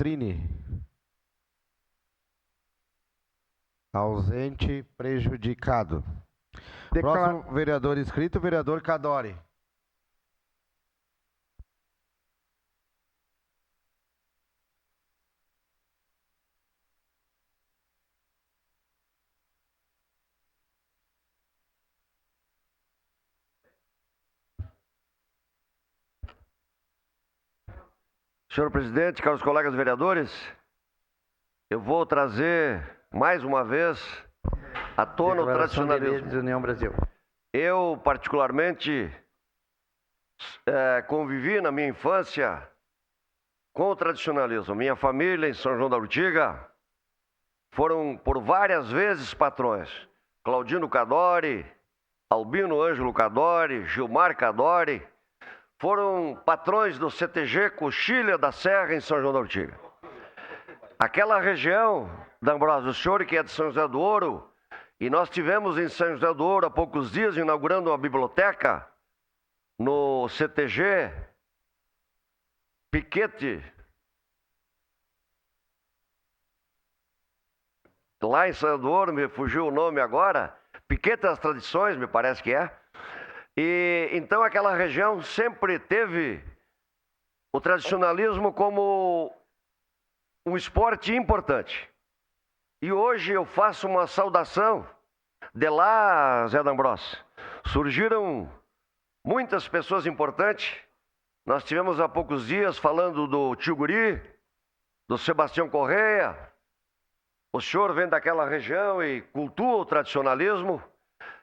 Petrini. Ausente, prejudicado. Próximo vereador inscrito, vereador Cadori. Senhor presidente, caros colegas vereadores, eu vou trazer mais uma vez à tona o tradicionalismo. União Brasil. Eu, particularmente, convivi na minha infância com o tradicionalismo. Minha família em São João da Urtiga foram por várias vezes patrões. Claudino Cadori, Albino Ângelo Cadori, Gilmar Cadori, foram patrões do CTG Coxilha da Serra em São João da Urtiga. Aquela região, D'Ambrosio, o senhor que é de São José do Ouro, e nós tivemos em São José do Ouro há poucos dias inaugurando uma biblioteca no CTG Piquete, lá em São José do Ouro, me fugiu o nome agora, Piquete das Tradições, me parece que é. E então aquela região sempre teve o tradicionalismo como um esporte importante. E hoje eu faço uma saudação de lá, Zé D'Ambrosio. Surgiram muitas pessoas importantes. Nós tivemos há poucos dias falando do Tio Guri, do Sebastião Correia. O senhor vem daquela região e cultua o tradicionalismo.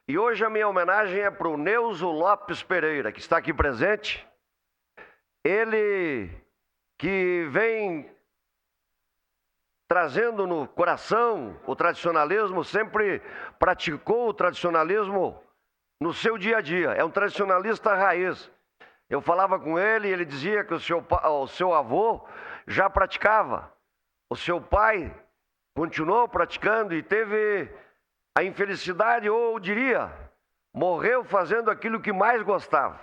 E hoje a minha homenagem é para o Neuso Lopes Pereira, que está aqui presente. Ele que vem trazendo no coração o tradicionalismo, sempre praticou o tradicionalismo no seu dia a dia. É um tradicionalista raiz. Eu falava com ele e ele dizia que o seu avô já praticava. O seu pai continuou praticando e teve a infelicidade, ou diria, morreu fazendo aquilo que mais gostava.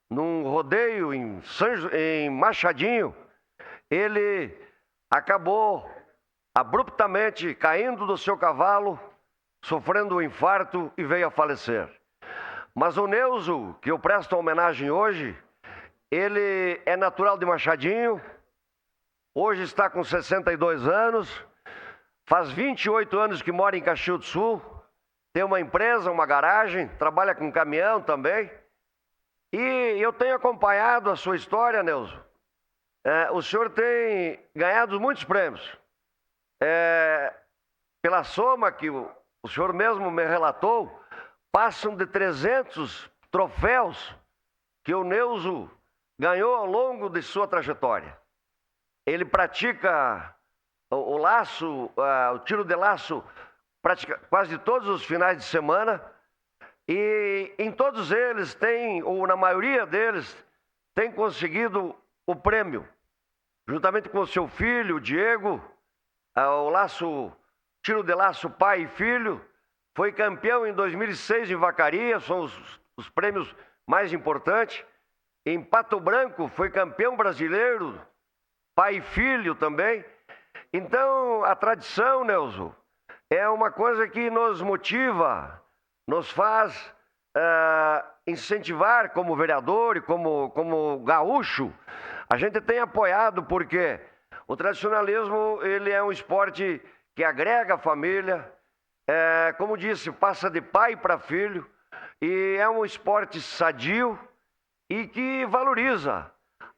Num rodeio em Machadinho, ele acabou abruptamente caindo do seu cavalo, sofrendo um infarto e veio a falecer. Mas o Neuso, que eu presto homenagem hoje, ele é natural de Machadinho, hoje está com 62 anos, faz 28 anos que mora em Caxias do Sul, tem uma empresa, uma garagem, trabalha com caminhão também. E eu tenho acompanhado a sua história, Neuso. O senhor tem ganhado muitos prêmios. Pela soma que o senhor mesmo me relatou, passam de 300 troféus que o Neuso ganhou ao longo de sua trajetória. Ele pratica o laço, o tiro de laço, pratica quase todos os finais de semana, e em todos eles tem, ou na maioria deles, tem conseguido o prêmio, juntamente com o seu filho, o Diego. O laço, tiro de laço pai e filho, foi campeão em 2006 em Vacaria, são os prêmios mais importantes. Em Pato Branco foi campeão brasileiro, pai e filho também. Então a tradição, Neuso, é uma coisa que nos motiva, nos faz incentivar como vereador e como gaúcho. A gente tem apoiado porque o tradicionalismo, ele é um esporte que agrega a família, como disse, passa de pai para filho, e é um esporte sadio e que valoriza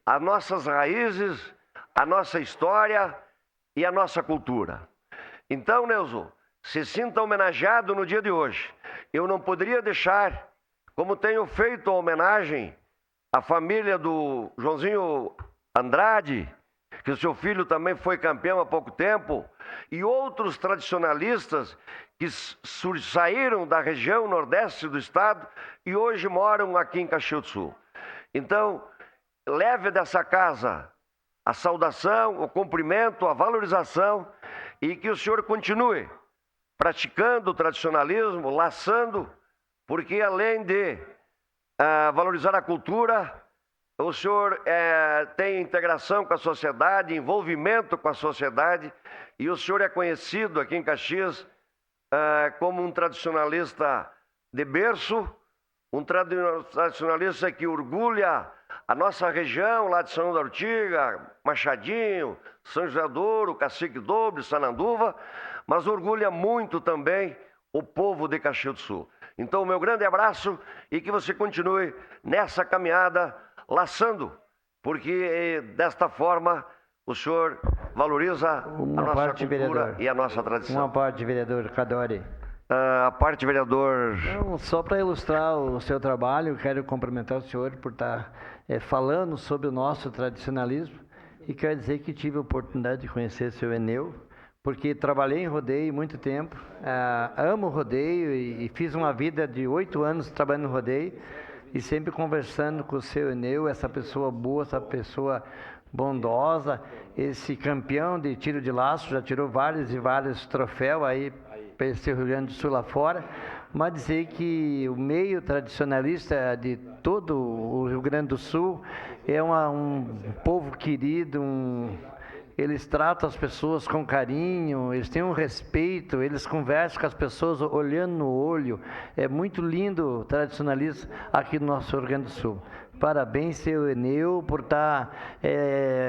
as nossas raízes, a nossa história e a nossa cultura. Então, Neuso, se sinta homenageado no dia de hoje. Eu não poderia deixar, como tenho feito a homenagem à família do Joãozinho Andrade, que o seu filho também foi campeão há pouco tempo, e outros tradicionalistas que saíram da região nordeste do estado e hoje moram aqui em Caxias do Sul. Então, leve dessa casa a saudação, o cumprimento, a valorização, e que o senhor continue praticando o tradicionalismo, laçando, porque além de valorizar a cultura, O senhor tem integração com a sociedade, envolvimento com a sociedade, e o senhor é conhecido aqui em Caxias como um tradicionalista de berço, um tradicionalista que orgulha a nossa região, lá de São João da Ortiga, Machadinho, São José do Ouro, Cacique Dobre, Sananduva, mas orgulha muito também o povo de Caxias do Sul. Então, meu grande abraço e que você continue nessa caminhada, laçando, porque desta forma o senhor valoriza a nossa cultura e a nossa tradição. Uma parte, vereador Cadore. A parte, vereador... Não, só para ilustrar o seu trabalho, quero cumprimentar o senhor por estar falando sobre o nosso tradicionalismo e quero dizer que tive a oportunidade de conhecer o seu Eneu, porque trabalhei em rodeio muito tempo, amo rodeio e fiz uma vida de 8 anos trabalhando no rodeio e sempre conversando com o seu Eneu, essa pessoa boa, essa pessoa bondosa, esse campeão de tiro de laço, já tirou vários e vários troféus aí para esse Rio Grande do Sul lá fora, mas dizer que o meio tradicionalista de todo o Rio Grande do Sul é um povo querido, eles tratam as pessoas com carinho, eles têm um respeito, eles conversam com as pessoas olhando no olho. É muito lindo o tradicionalismo aqui no nosso Rio Grande do Sul. Parabéns, seu Eneu, por estar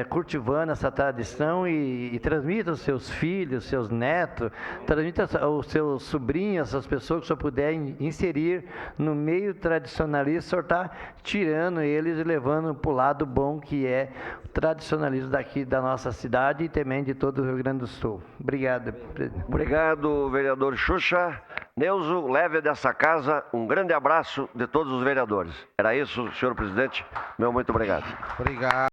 cultivando essa tradição e transmita aos seus filhos, seus netos, transmita aos seus sobrinhos, essas pessoas que o senhor puder inserir no meio tradicionalista, o senhor está tirando eles e levando para o lado bom que é o tradicionalismo daqui da nossa cidade e também de todo o Rio Grande do Sul. Obrigado, presidente. Obrigado, vereador Xuxa. Neuso, leve dessa casa um grande abraço de todos os vereadores. Era isso, senhor presidente. Meu muito obrigado. Obrigado.